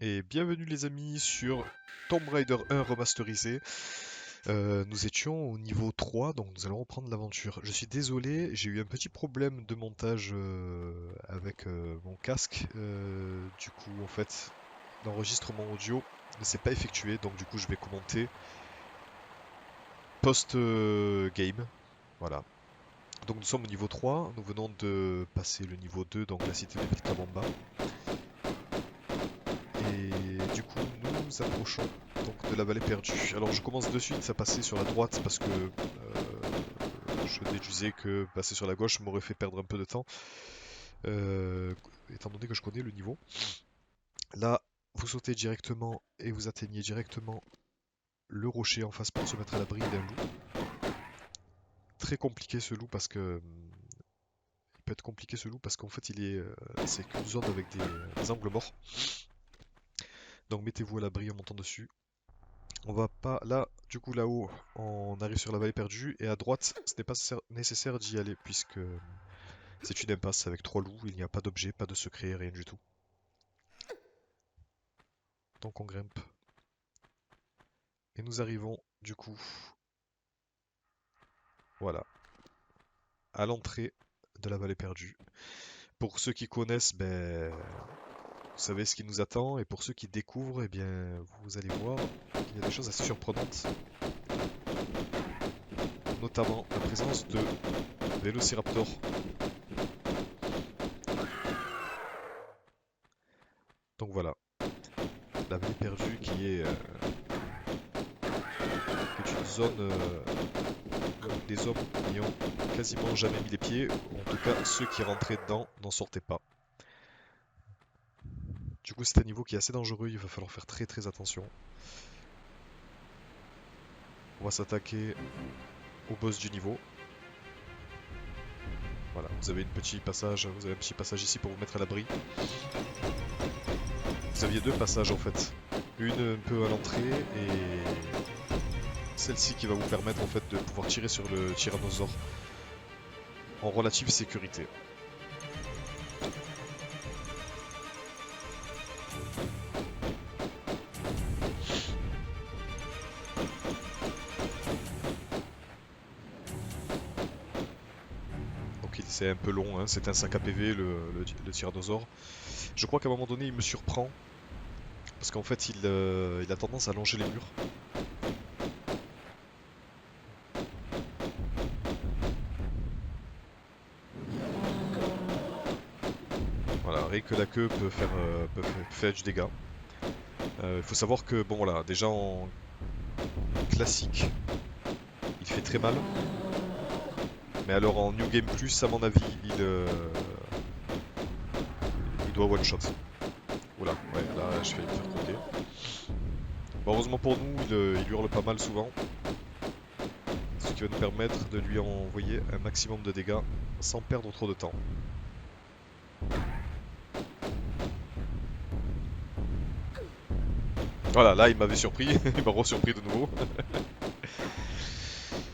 et bienvenue les amis sur Tomb Raider 1 remasterisé. Nous étions au niveau 3, donc nous allons reprendre l'aventure. Je suis désolé, j'ai eu un petit problème de montage avec mon casque. Du coup, en fait, l'enregistrement audio ne s'est pas effectué, donc du coup je vais commenter post-game. Voilà. Donc nous sommes au niveau 3, nous venons de passer le niveau 2, donc la cité de Vilcabamba. Et du coup, nous nous approchons donc de la vallée perdue. Alors je commence de suite à passer sur la droite parce que je déduisais que passer sur la gauche m'aurait fait perdre un peu de temps, euh, étant donné que je connais le niveau. Là, vous sautez directement et vous atteignez directement le rocher en face pour se mettre à l'abri d'un loup. Très compliqué ce loup parce que il peut être compliqué ce loup parce qu'en fait c'est qu'une zone avec des angles morts. Donc mettez-vous à l'abri en montant dessus. On va pas là, du coup là-haut, on arrive sur la vallée perdue et à droite, ce n'est pas nécessaire d'y aller puisque c'est une impasse avec 3 loups, il n'y a pas d'objet, pas de secret, rien du tout. Donc on grimpe et nous arrivons du coup, voilà, à l'entrée de la vallée perdue. Pour ceux qui connaissent, ben, vous savez ce qui nous attend et pour ceux qui découvrent, eh bien, vous allez voir qu'il y a des choses assez surprenantes, notamment la présence de Vélociraptor. Donc voilà, la vallée perdue qui est une zone où des hommes n'y ont quasiment jamais mis les pieds. En tout cas, ceux qui rentraient dedans n'en sortaient pas. Du coup, c'est un niveau qui est assez dangereux, il va falloir faire très très attention. On va s'attaquer au boss du niveau. Voilà, vous avez un petit passage ici pour vous mettre à l'abri. Vous aviez 2 passages en fait. Une un peu à l'entrée et celle-ci qui va vous permettre en fait de pouvoir tirer sur le tyrannosaure en relative sécurité. Donc c'est un peu long, hein, c'est un 5 APV le tyrannosaure. Je crois qu'à un moment donné il me surprend parce qu'en fait il a tendance à longer les murs. Voilà, rien que la queue peut faire du dégât. Il faut savoir que bon voilà, déjà en classique il fait très mal. Mais alors en New Game Plus, à mon avis, il doit one shot. Oula, ouais, là je vais me faire croquer. Bon, heureusement pour nous, il hurle pas mal souvent. Ce qui va nous permettre de lui envoyer un maximum de dégâts sans perdre trop de temps. Voilà, là il m'avait surpris, il m'a re-surpris de nouveau.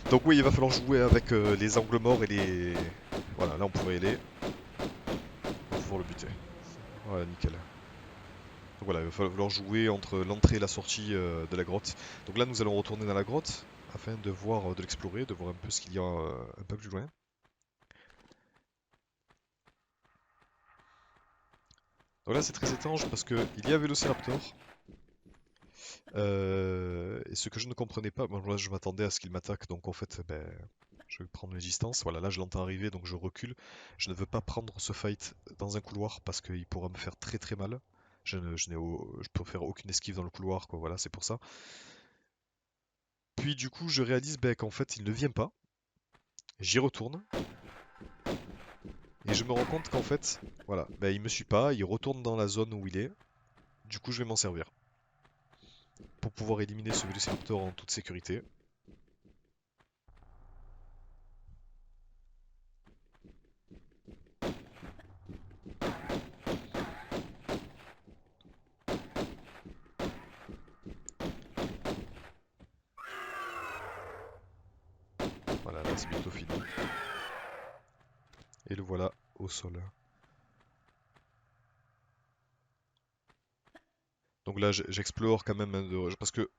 Donc oui, il va falloir jouer avec les angles morts et les... Voilà, là on pourrait aller. On va pouvoir le buter. Voilà, nickel. Donc voilà, il va falloir jouer entre l'entrée et la sortie de la grotte. Donc là, nous allons retourner dans la grotte afin de voir, de l'explorer, de voir un peu ce qu'il y a un peu plus loin. Donc là, c'est très étrange parce que il y a Vélociraptor. Et ce que je ne comprenais pas, bon, là, je m'attendais à ce qu'il m'attaque, donc en fait, ben, je vais prendre mes distances. Voilà, là, je l'entends arriver, donc je recule. Je ne veux pas prendre ce fight dans un couloir parce qu'il pourra me faire très très mal. Je peux faire aucune esquive dans le couloir, quoi. Voilà, c'est pour ça. Puis du coup, je réalise ben, qu'en fait, il ne vient pas. J'y retourne et je me rends compte qu'en fait, voilà, ben, il me suit pas, il retourne dans la zone où il est. Du coup, je vais m'en servir pour pouvoir éliminer ce Velociraptor en toute sécurité. Voilà, là c'est bientôt fini. Et le voilà au sol. Donc là, j'explore quand même, hein, parce que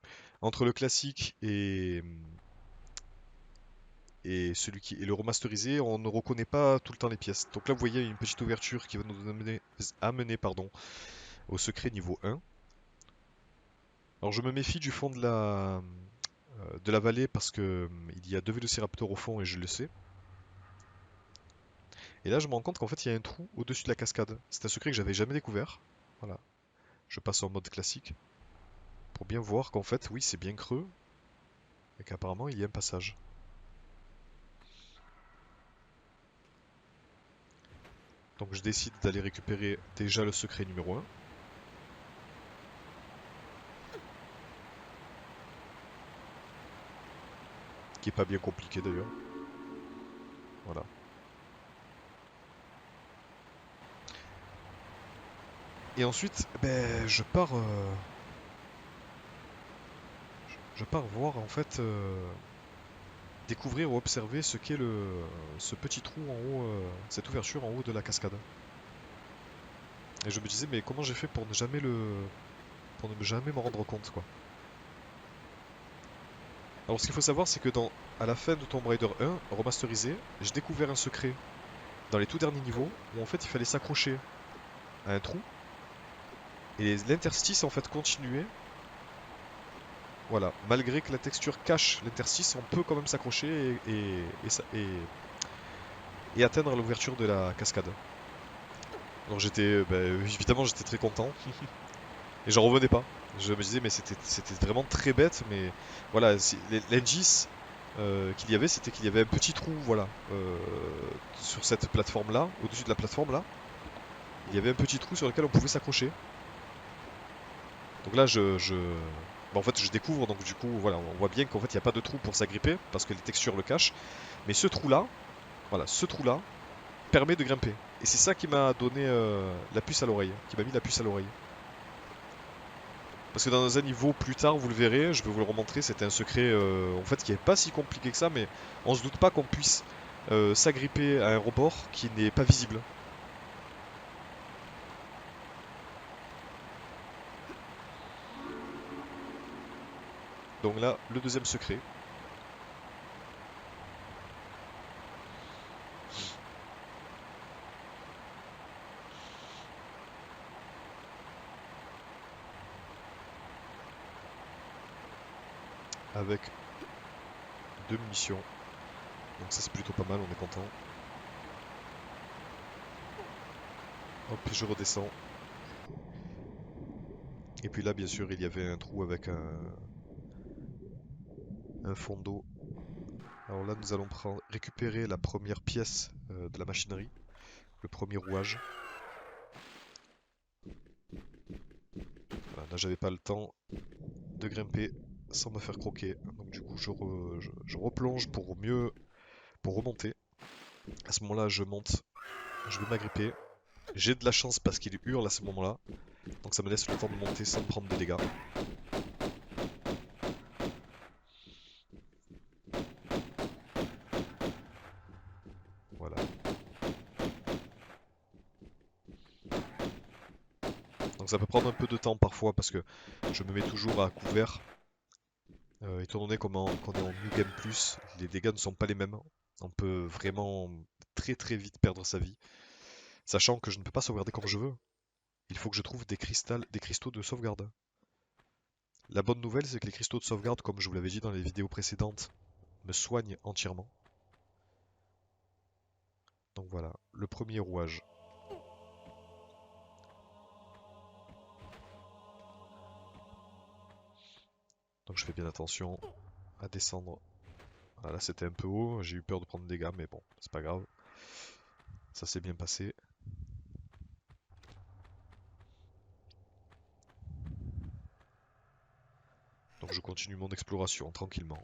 entre le classique et celui qui est le remasterisé, on ne reconnaît pas tout le temps les pièces. Donc là, vous voyez, il y a une petite ouverture qui va nous amener pardon, au secret niveau 1. Alors je me méfie du fond de la vallée parce que il y a deux vélociraptors au fond et je le sais. Et là, je me rends compte qu'en fait, il y a un trou au-dessus de la cascade. C'est un secret que j'avais jamais découvert. Voilà, je passe en mode classique pour bien voir qu'en fait, oui, c'est bien creux et qu'apparemment, il y a un passage. Donc je décide d'aller récupérer déjà le secret numéro 1. Qui est pas bien compliqué d'ailleurs. Voilà. Et ensuite, ben, je pars voir en fait, découvrir ou observer ce qu'est ce petit trou en haut, cette ouverture en haut de la cascade. Et je me disais, mais comment j'ai fait pour ne jamais pour ne jamais m'en rendre compte, quoi. Alors ce qu'il faut savoir, c'est que à la fin de Tomb Raider 1, remasterisé, j'ai découvert un secret dans les tout derniers niveaux où en fait il fallait s'accrocher à un trou et l'interstice en fait continuait. Voilà, malgré que la texture cache l'interstice, on peut quand même s'accrocher et atteindre l'ouverture de la cascade. Donc évidemment j'étais très content et j'en revenais pas. Je me disais mais c'était vraiment très bête, mais voilà, l'indice qu'il y avait, c'était qu'il y avait un petit trou, voilà, sur cette plateforme là, au-dessus de la plateforme là, il y avait un petit trou sur lequel on pouvait s'accrocher. Donc là en fait je découvre, donc du coup voilà, on voit bien qu'en fait il n'y a pas de trou pour s'agripper parce que les textures le cachent, mais ce trou là, voilà, ce trou là permet de grimper. Et c'est ça qui m'a donné la puce à l'oreille, qui m'a mis la puce à l'oreille. Parce que dans un niveau plus tard, vous le verrez, je vais vous le remontrer, c'était un secret en fait qui n'est pas si compliqué que ça, mais on se doute pas qu'on puisse s'agripper à un rebord qui n'est pas visible. Donc là, le deuxième secret. Avec deux munitions. Donc ça c'est plutôt pas mal, on est content. Hop, je redescends. Et puis là, bien sûr, il y avait un trou avec un fond d'eau. Alors là, nous allons récupérer la première pièce de la machinerie, le premier rouage. Voilà, là, j'avais pas le temps de grimper sans me faire croquer. Donc du coup, je replonge pour remonter. À ce moment-là, je monte, je vais m'agripper. J'ai de la chance parce qu'il hurle à ce moment-là. Donc ça me laisse le temps de monter sans me prendre de dégâts. Voilà. Donc ça peut prendre un peu de temps parfois parce que je me mets toujours à couvert. Étant donné qu'on est en New Game Plus, les dégâts ne sont pas les mêmes. On peut vraiment très très vite perdre sa vie. Sachant que je ne peux pas sauvegarder comme je veux. Il faut que je trouve des cristaux de sauvegarde. La bonne nouvelle, c'est que les cristaux de sauvegarde, comme je vous l'avais dit dans les vidéos précédentes, me soignent entièrement. Donc voilà, le premier rouage. Donc je fais bien attention à descendre. Voilà, là c'était un peu haut, j'ai eu peur de prendre des dégâts, mais bon, c'est pas grave. Ça s'est bien passé. Donc je continue mon exploration tranquillement.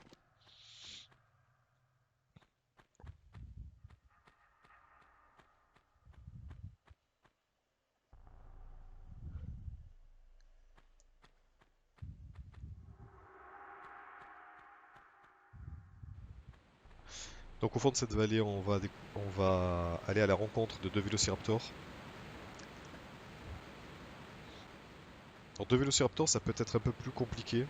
Donc au fond de cette vallée, on va aller à la rencontre de deux vélociraptors. Alors, deux vélociraptors, ça peut être un peu plus compliqué.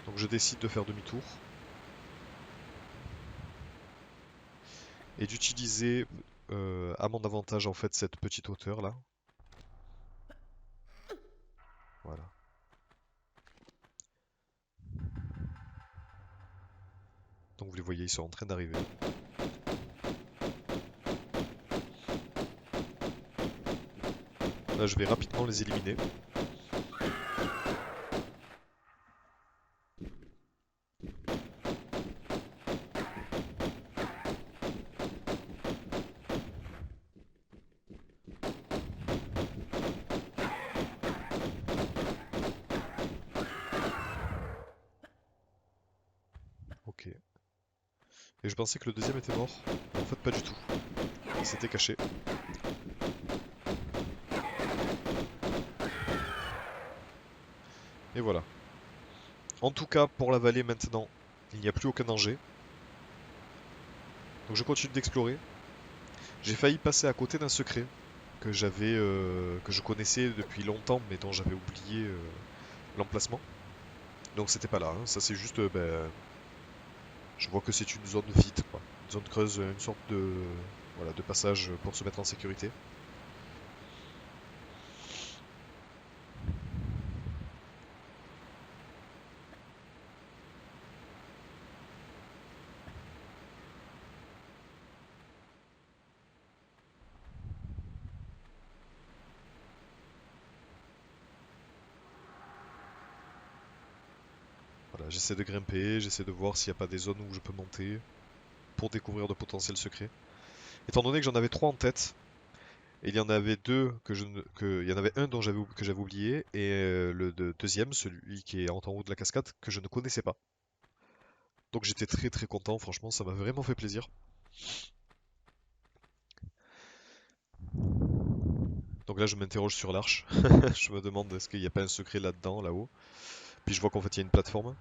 Donc je décide de faire demi-tour. Et d'utiliser à mon avantage en fait cette petite hauteur là. Voilà. Donc vous les voyez, ils sont en train d'arriver. Là je vais rapidement les éliminer. Ok. Et je pensais que le deuxième était mort. En fait pas du tout. Il s'était caché. Et voilà. En tout cas pour la vallée maintenant, il n'y a plus aucun danger. Donc je continue d'explorer. J'ai failli passer à côté d'un secret que je connaissais depuis longtemps mais dont j'avais oublié l'emplacement. Donc c'était pas là, hein. Ça c'est juste, je vois que c'est une zone vide, quoi. Une zone creuse, une sorte de, voilà, de passage pour se mettre en sécurité. Voilà, j'essaie de grimper, j'essaie de voir s'il n'y a pas des zones où je peux monter pour découvrir de potentiels secrets. Étant donné que j'en avais trois en tête, et il y en avait deux il y en avait un que j'avais oublié, et deuxième, celui qui est en haut de la cascade, que je ne connaissais pas. Donc j'étais très très content, franchement, ça m'a vraiment fait plaisir. Donc là, je m'interroge sur l'arche. Je me demande est-ce qu'il n'y a pas un secret là-dedans, là-haut. Puis je vois qu'en fait, il y a une plateforme.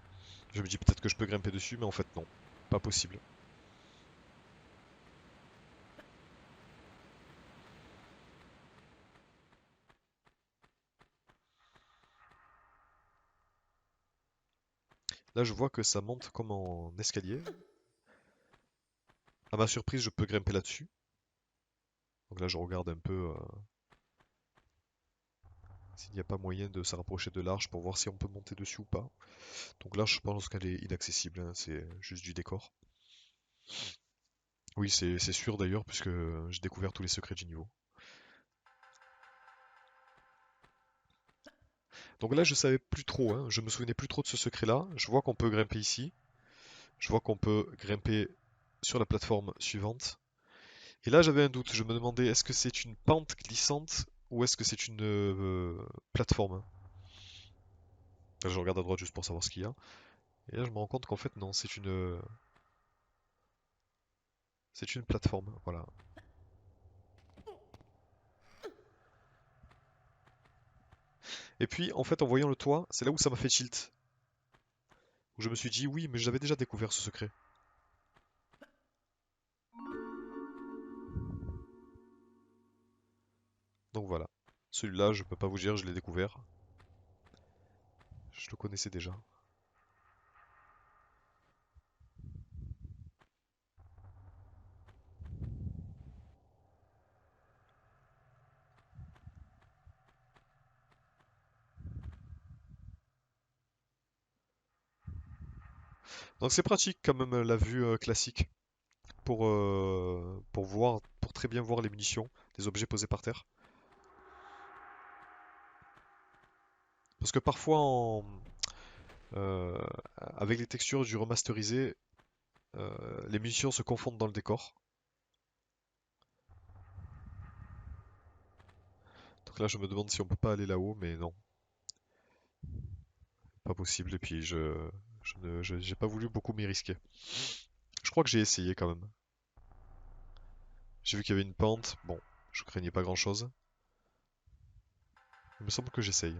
Je me dis peut-être que je peux grimper dessus, mais en fait, non. Pas possible. Là, je vois que ça monte comme en escalier. À ma surprise, je peux grimper là-dessus. Donc là, je regarde un peu s'il n'y a pas moyen de se rapprocher de l'arche pour voir si on peut monter dessus ou pas. Donc là, je pense qu'elle est inaccessible, hein, c'est juste du décor. Oui, c'est sûr d'ailleurs, puisque j'ai découvert tous les secrets du niveau. Donc là, je savais plus trop, hein, je me souvenais plus trop de ce secret-là. Je vois qu'on peut grimper ici. Je vois qu'on peut grimper sur la plateforme suivante. Et là, j'avais un doute. Je me demandais, est-ce que c'est une pente glissante ou est-ce que c'est une plateforme? Là, je regarde à droite juste pour savoir ce qu'il y a. Et là, je me rends compte qu'en fait, non, c'est une plateforme. Voilà. Et puis, en fait, en voyant le toit, c'est là où ça m'a fait tilt. Où je me suis dit, oui, mais j'avais déjà découvert ce secret. Donc voilà. Celui-là, je peux pas vous dire, je l'ai découvert. Je le connaissais déjà. Donc c'est pratique quand même la vue classique pour voir, pour très bien voir les munitions, les objets posés par terre. Parce que parfois, euh, avec les textures du remasterisé, les munitions se confondent dans le décor. Donc là, je me demande si on peut pas aller là-haut, mais non, pas possible. Et puis, j'ai pas voulu beaucoup m'y risquer. Je crois que j'ai essayé quand même. J'ai vu qu'il y avait une pente. Bon, je craignais pas grand-chose. Il me semble que j'essaye.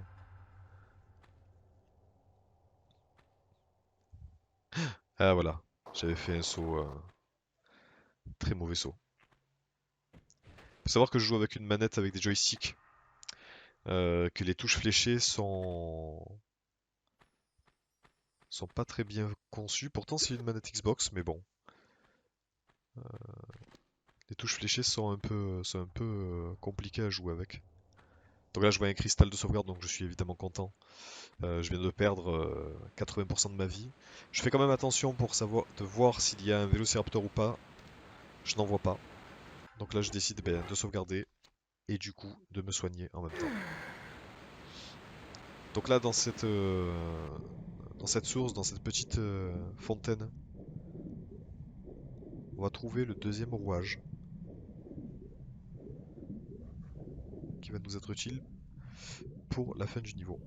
Ah voilà, j'avais fait un saut, très mauvais saut. Faut savoir que je joue avec une manette avec des joysticks. que les touches fléchées sont pas très bien conçues. Pourtant, c'est une manette Xbox, mais bon. Les touches fléchées sont un peu compliquées à jouer avec. Donc là, je vois un cristal de sauvegarde, donc je suis évidemment content. Je viens de perdre 80% de ma vie. Je fais quand même attention pour de voir s'il y a un vélociraptor ou pas. Je n'en vois pas. Donc là, je décide de sauvegarder et du coup de me soigner en même temps. Donc là, dans cette source, dans cette petite fontaine, on va trouver le deuxième rouage qui va nous être utile pour la fin du niveau.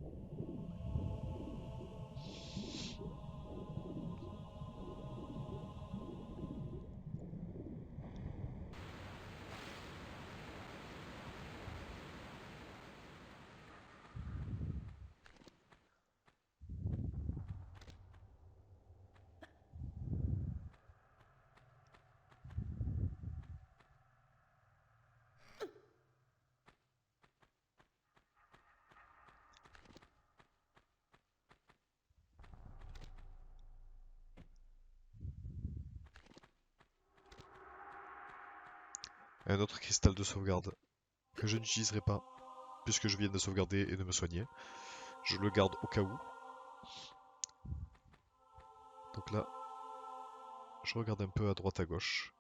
Un autre cristal de sauvegarde que je n'utiliserai pas puisque je viens de sauvegarder et de me soigner. Je le garde au cas où. Donc là, je regarde un peu à droite à gauche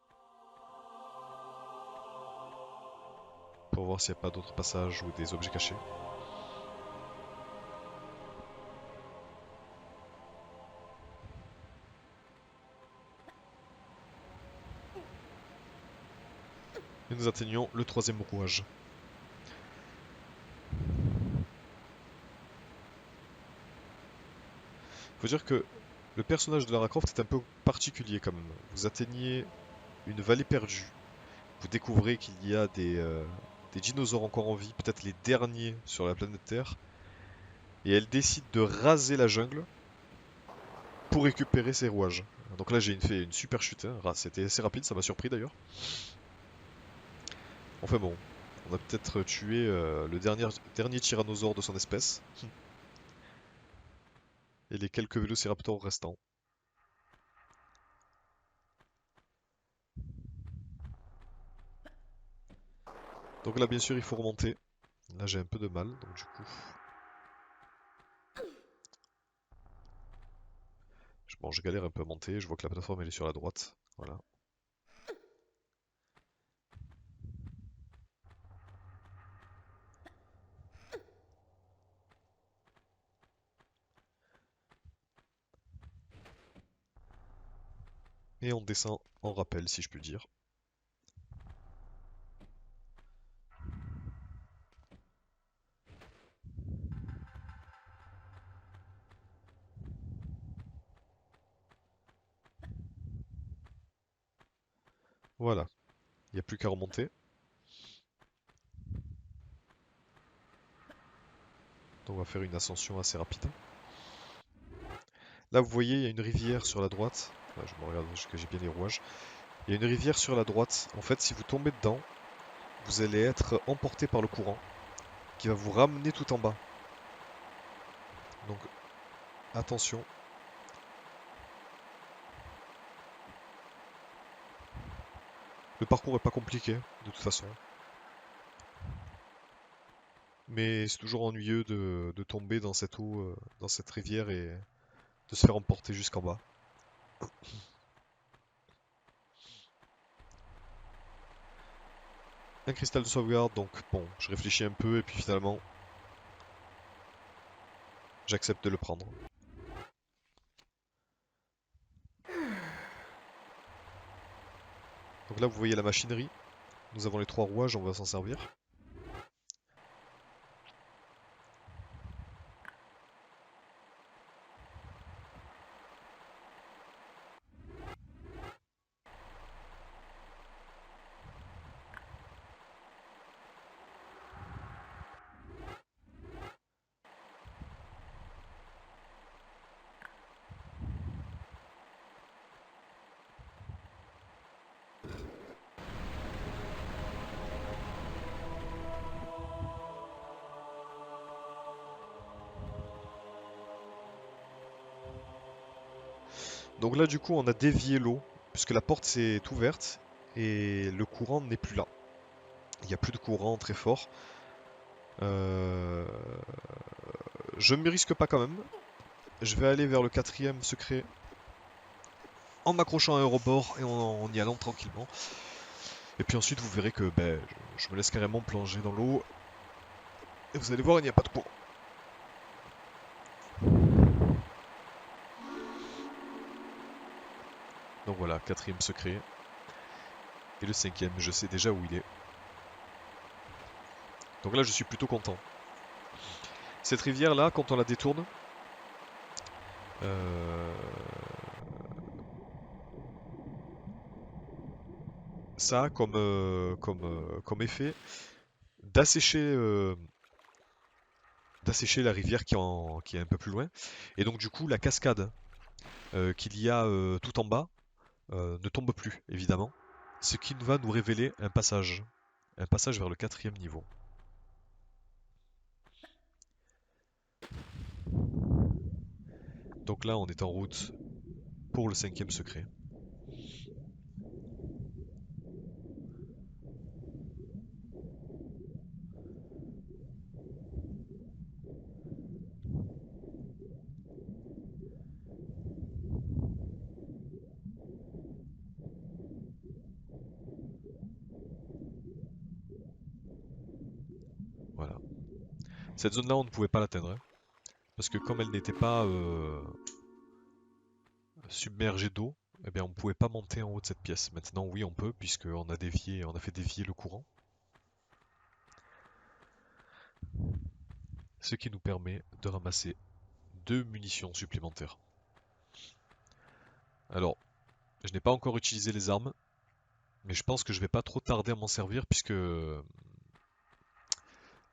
pour voir s'il n'y a pas d'autres passages ou des objets cachés. Et nous atteignons le troisième rouage. Faut dire que le personnage de Lara Croft est un peu particulier quand même. Vous atteignez une vallée perdue. Vous découvrez qu'il y a des dinosaures encore en vie, peut-être les derniers sur la planète Terre. Et elle décide de raser la jungle pour récupérer ses rouages. Donc là j'ai fait une super chute, hein. C'était assez rapide, ça m'a surpris d'ailleurs. Enfin bon, on a peut-être tué le dernier tyrannosaure de son espèce. Et les quelques vélociraptors restants. Donc là bien sûr il faut remonter. Là j'ai un peu de mal, donc du coup... Bon, je galère un peu à monter, je vois que la plateforme elle est sur la droite. Voilà. Et on descend en rappel si je puis dire. Voilà, il n'y a plus qu'à remonter. Donc on va faire une ascension assez rapide. Là vous voyez, il y a une rivière sur la droite. Là, je me regarde que j'ai bien les rouages. Il y a une rivière sur la droite. En fait, si vous tombez dedans, vous allez être emporté par le courant qui va vous ramener tout en bas. Donc attention. Le parcours est pas compliqué, de toute façon. Mais c'est toujours ennuyeux de tomber dans cette eau, dans cette rivière et de se faire emporter jusqu'en bas. Un cristal de sauvegarde, donc bon, je réfléchis un peu et puis finalement, j'accepte de le prendre. Donc là, vous voyez la machinerie. Nous avons les 3 rouages, on va s'en servir. Donc là, du coup, on a dévié l'eau, puisque la porte s'est ouverte et le courant n'est plus là. Il n'y a plus de courant très fort. Euh, Je ne me risque pas quand même. Je vais aller vers le quatrième secret en m'accrochant à un rebord et en y allant tranquillement. Et puis ensuite, vous verrez que ben, je me laisse carrément plonger dans l'eau. Et vous allez voir, il n'y a pas de courant. Donc voilà, quatrième secret. Et le cinquième, je sais déjà où il est. Donc là, je suis plutôt content. Cette rivière-là, quand on la détourne, euh, ça a comme effet d'assécher d'assécher la rivière qui est un peu plus loin. Et donc du coup, la cascade qu'il y a tout en bas ne tombe plus, évidemment. Ce qui va nous révéler un passage vers le quatrième niveau. Donc là, on est en route pour le cinquième secret. Voilà. Cette zone-là, on ne pouvait pas l'atteindre, hein, parce que comme elle n'était pas submergée d'eau, eh bien, on ne pouvait pas monter en haut de cette pièce. Maintenant, oui, on peut, puisqu'on a dévié, on a fait dévier le courant, ce qui nous permet de ramasser 2 munitions supplémentaires. Alors, je n'ai pas encore utilisé les armes, mais je pense que je vais pas trop tarder à m'en servir, puisque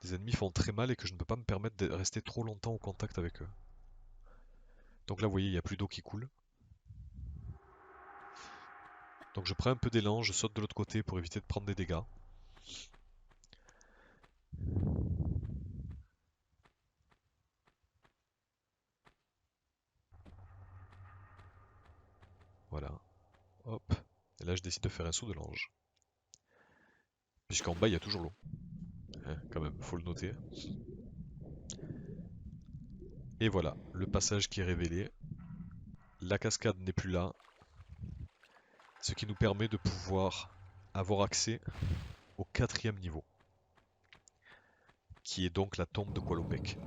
les ennemis font très mal et que je ne peux pas me permettre de rester trop longtemps au contact avec eux. Donc là, vous voyez, il n'y a plus d'eau qui coule. Donc je prends un peu d'élan, je saute de l'autre côté pour éviter de prendre des dégâts. Voilà. Hop. Et là, je décide de faire un saut de l'ange. Puisqu'en bas, il y a toujours l'eau. Hein, quand même, faut le noter. Et voilà, le passage qui est révélé. La cascade n'est plus là. Ce qui nous permet de pouvoir avoir accès au quatrième niveau. Qui est donc la tombe de Qualopec.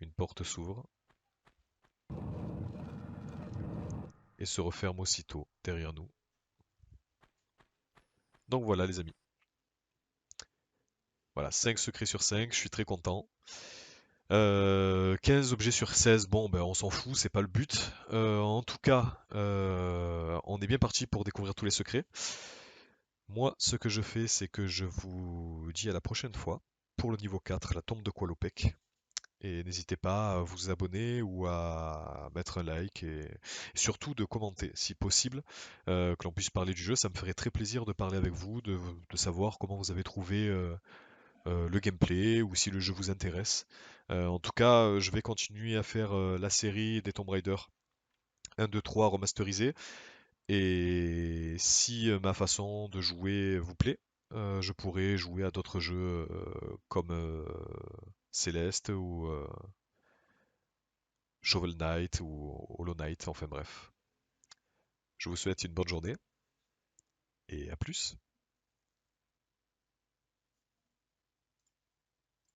Une porte s'ouvre. Et se referme aussitôt derrière nous. Donc voilà les amis. Voilà, 5 secrets sur 5, je suis très content. 15 objets sur 16, bon ben on s'en fout, c'est pas le but. En tout cas, on est bien parti pour découvrir tous les secrets. Moi, ce que je fais, c'est que je vous dis à la prochaine fois pour le niveau 4, la tombe de Qualopec. Et n'hésitez pas à vous abonner ou à mettre un like et surtout de commenter si possible, que l'on puisse parler du jeu. Ça me ferait très plaisir de parler avec vous, de savoir comment vous avez trouvé le gameplay ou si le jeu vous intéresse. En tout cas, je vais continuer à faire la série des Tomb Raider 1, 2, 3 remasterisé. Et si ma façon de jouer vous plaît, je pourrais jouer à d'autres jeux comme Celeste ou Shovel Knight ou Hollow Knight, enfin bref. Je vous souhaite une bonne journée et à plus.